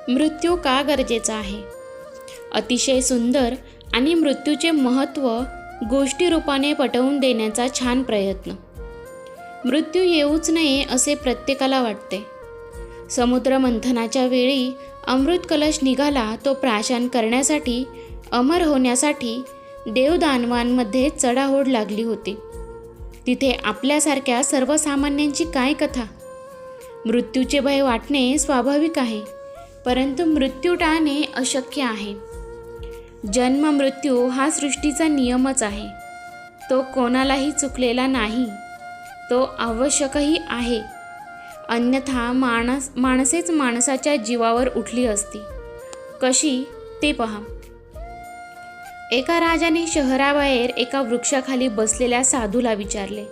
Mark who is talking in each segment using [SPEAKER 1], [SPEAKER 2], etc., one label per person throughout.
[SPEAKER 1] मृत्यू का गरजेचा आहे? अतिशय सुंदर आणि मृत्यूचे महत्त्व गोष्टी रूपाने पटवून देण्याचा छान प्रयत्न. मृत्यू येऊच नये असे प्रत्येकाला वाटते. समुद्र मंथनाच्या वेळी अमृत कलश निघाला तो प्राशन करण्यासाठी, अमर होण्यासाठी देवदानवांमध्ये चढाओढ लागली होती. तिथे आपल्यासारख्या सर्वसामान्यांची काय कथा? मृत्यूचे भय वाटणे स्वाभाविक आहे, परंतु मृत्यू टाळणे अशक्य आहे. जन्म मृत्यू हा सृष्टीचा नियमच आहे. तो कोणालाही चुकलेला नाही, तो आवश्यकही आहे. अन्यथा माणसेच माणसाच्या जीवावर उठली असती. कशी ते पहा. एका राजाने शहराबाहेर एका वृक्षाखाली बसलेल्या साधूला विचारले,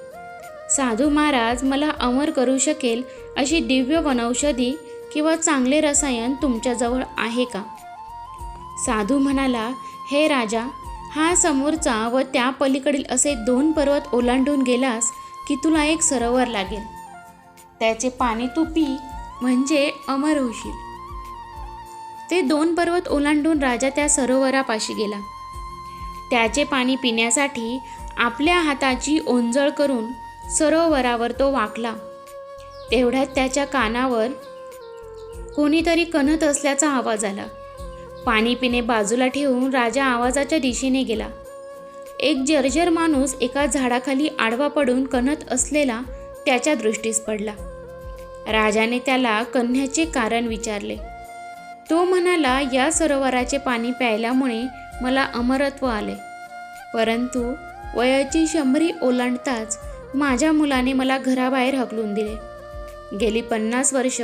[SPEAKER 1] साधू महाराज, मला अमर करू शकेल अशी दिव्य वनौषधी किंवा चांगले रसायन तुमच्याजवळ आहे का? साधू म्हणाला, हे राजा, हा समोरचा व त्या पलीकडील असे 2 पर्वत ओलांडून गेलास की तुला एक सरोवर लागेल. त्याचे पाणी तू पी, म्हणजे अमर होशील. ते 2 पर्वत ओलांडून राजा त्या सरोवरापाशी गेला. त्याचे पाणी पिण्यासाठी आपल्या हाताची ओंजळ करून सरोवरावर तो वाकला. तेवढ्यात त्याच्या कानावर कोणीतरी कणत असल्याचा आवाज आला. पाणी पिणे बाजूला ठेवून राजा आवाजाच्या दिशेने गेला. एक जर्जर माणूस एका झाडाखाली आडवा पडून कणत असलेला त्याच्या दृष्टीस पडला. राजाने त्याला कण्याचे कारण विचारले. तो म्हणाला, या सरोवराचे पाणी प्यायल्यामुळे मला अमरत्व आले, परंतु वयाची 100 ओलांडताच माझ्या मुलाने मला घराबाहेर हकलून दिले. गेली 50 वर्ष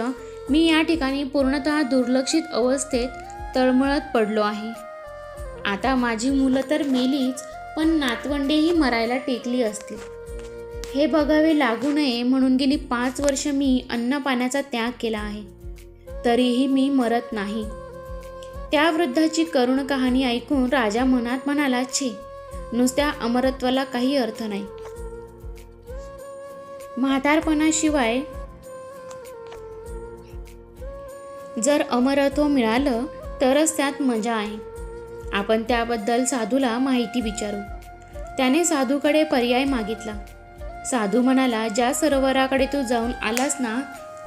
[SPEAKER 1] मी या ठिकाणी पूर्णतः दुर्लक्षित अवस्थेत तळमळत पडलो आहे. आता माझी मुलं तर मेलीच, पण नातवंडेही मरायला टेकली असतील. हे बघावे लागू नये म्हणून गेली 5 वर्ष मी अन्नपाण्याचा त्याग केला आहे, तरीही मी मरत नाही. त्या वृद्धाची करुण कहाणी ऐकून राजा मनात म्हणाला, छे, नुसत्या अमरत्वाला काही अर्थ नाही. म्हातारपणाशिवाय जर अमरत्व मिळालं तरच त्यात मजा आहे. आपण त्याबद्दल साधूला माहिती विचारू. त्याने साधूकडे पर्याय मागितला. साधू म्हणाला, ज्या सरोवराकडे तू जाऊन आलास ना,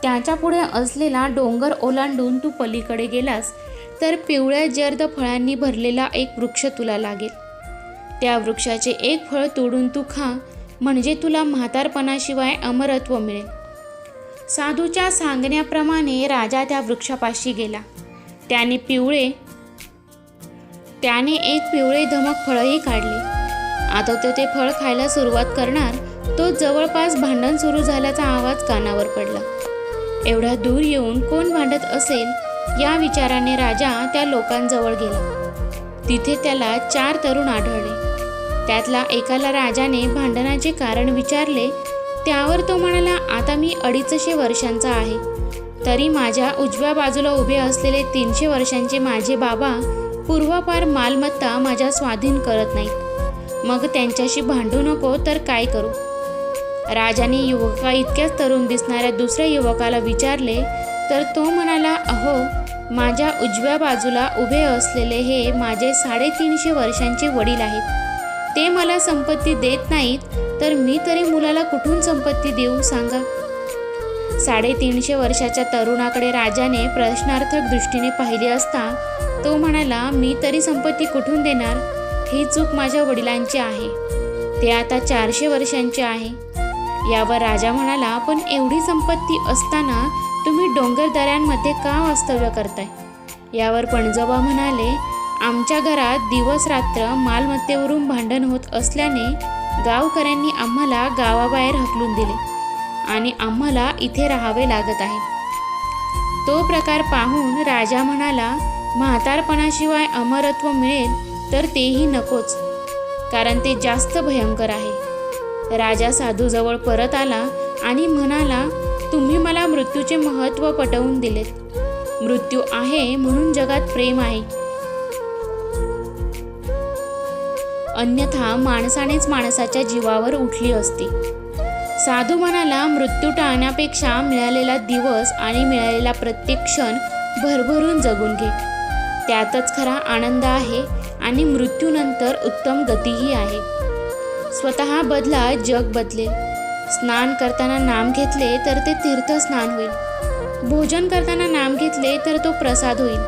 [SPEAKER 1] त्याच्या पुढे असलेला डोंगर ओलांडून तू पलीकडे गेलास तर पिवळ्या जर्द फळांनी भरलेला एक वृक्ष तुला लागेल. त्या वृक्षाचे एक फळ तोडून तू खा, म्हणजे तुला म्हातारपणाशिवाय अमरत्व मिळेल. साधूच्या सांगण्याप्रमाणे राजा त्या वृक्षापाशी गेला. त्याने एक पिवळे धमक फळही काढले. आता तो ते फळ खायला सुरुवात करणार, तो जवळपास भांडण सुरू झाल्याचा आवाज कानावर पडला. एवढ्या दूर येऊन कोण भांडत असेल या विचाराने राजा त्या लोकांजवळ गेला. तिथे त्याला 4 तरुण आढळले. त्यातला एकाला राजाने भांडणाचे कारण विचारले. त्यावर तो म्हणाला, आता मी 250 वर्षांचा आहे, तरी माझ्या उजव्या बाजूला उभे असलेले 300 वर्षांचे माझे बाबा पूर्वापार मालमत्ता माझ्या स्वाधीन करत नाहीत. मग त्यांच्याशी भांडू नको तर काय करू? राजाने युवका इतक्याच तरुण दिसणाऱ्या दुसऱ्या युवकाला विचारले, तर तो म्हणाला, अहो, माझ्या उजव्या बाजूला उभे असलेले हे माझे 350 वर्षांचे वडील आहेत. ते मला संपत्ती देत नाहीत, तर मी तरी मुलाला कुठून संपत्ती देऊ सांगा? 350 वर्षाच्या तरुणाकडे राजाने प्रश्नार्थक दृष्टीने पाहिले असता तो म्हणाला, मी तरी संपत्ती कुठून देणार? ही चूक माझ्या वडिलांची आहे. ते आता 400 वर्षांचे आहे. यावर राजा म्हणाला, पण एवढी संपत्ती असताना तुम्ही डोंगरदऱ्यांमध्ये का वास्तव्य करताय? यावर पणजोबा म्हणाले, आमच्या घरात दिवस रात्र मालमत्तेवरून भांडण होत असल्याने गावकऱ्यांनी आम्हाला गावाबाहेर हकलून दिले आणि आम्हाला इथे राहावे लागत आहे. तो प्रकार पाहून राजा म्हणाला, म्हातारपणाशिवाय अमरत्व मिळेल तर तेही नकोच, कारण ते जास्त भयंकर आहे. राजा साधूजवळ परत आला आणि म्हणाला, तुम्ही मला मृत्यूचे महत्त्व पटवून दिलेत. मृत्यू आहे म्हणून जगात प्रेम आहे, अन्यथा माणसानेच माणसाच्या जीवावर उठली असती. साधू म्हणाला, मृत्यू टाळण्यापेक्षा मिळालेला दिवस आणि मिळालेला प्रत्येक क्षण भरभरून जगून घे. त्यातच खरा आनंद आहे आणि मृत्यूनंतर उत्तम गतीही आहे. स्वतः बदला, जग बदलेल. स्नान करताना नाम घेतले तर ते तीर्थस्नान होईल. भोजन करताना नाम घेतले तर तो प्रसाद होईल.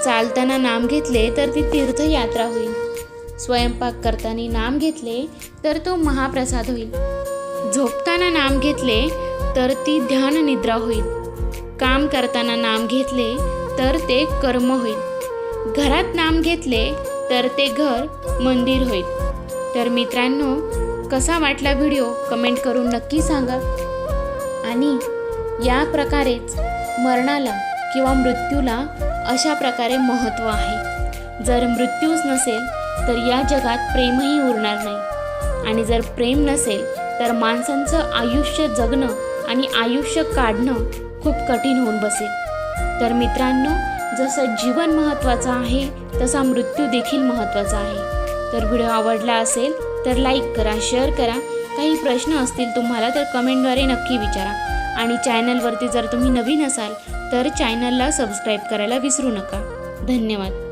[SPEAKER 1] चालताना नाम घेतले तर ती तीर्थयात्रा होईल. स्वयंपाक करताना नाम घेतले तर तो महाप्रसाद होईल. झोपताना नाम घेतले तर ती ध्यान निद्रा होईल. काम करताना नाम घेतले तर ते कर्म होईल. घरात नाम घेतले तर ते घर मंदिर होईल. तर मित्रांनो, कसा वाटला व्हिडिओ कमेंट करून नक्की सांगा. आणि या प्रकारेच मरणाला किंवा मृत्यूला अशा प्रकारे महत्त्व आहे. जर मृत्यूच नसेल तर या जगात प्रेमही उरणार नाही. आणि जर प्रेम नसेल तर माणसांचं आयुष्य जगणं आणि आयुष्य काढणं खूप कठीण होऊन बसेल. तर मित्रांनो, जसं जीवन महत्त्वाचं आहे तसा मृत्यू देखील महत्त्वाचा आहे. तर व्हिडिओ आवडला असेल तर लाईक करा, शेअर करा. काही प्रश्न असतील तुम्हाला तर कमेंटद्वारे नक्की विचारा. आणि चॅनलवरती जर तुम्ही नवीन असाल तर चॅनलला सबस्क्राईब करायला विसरू नका. धन्यवाद.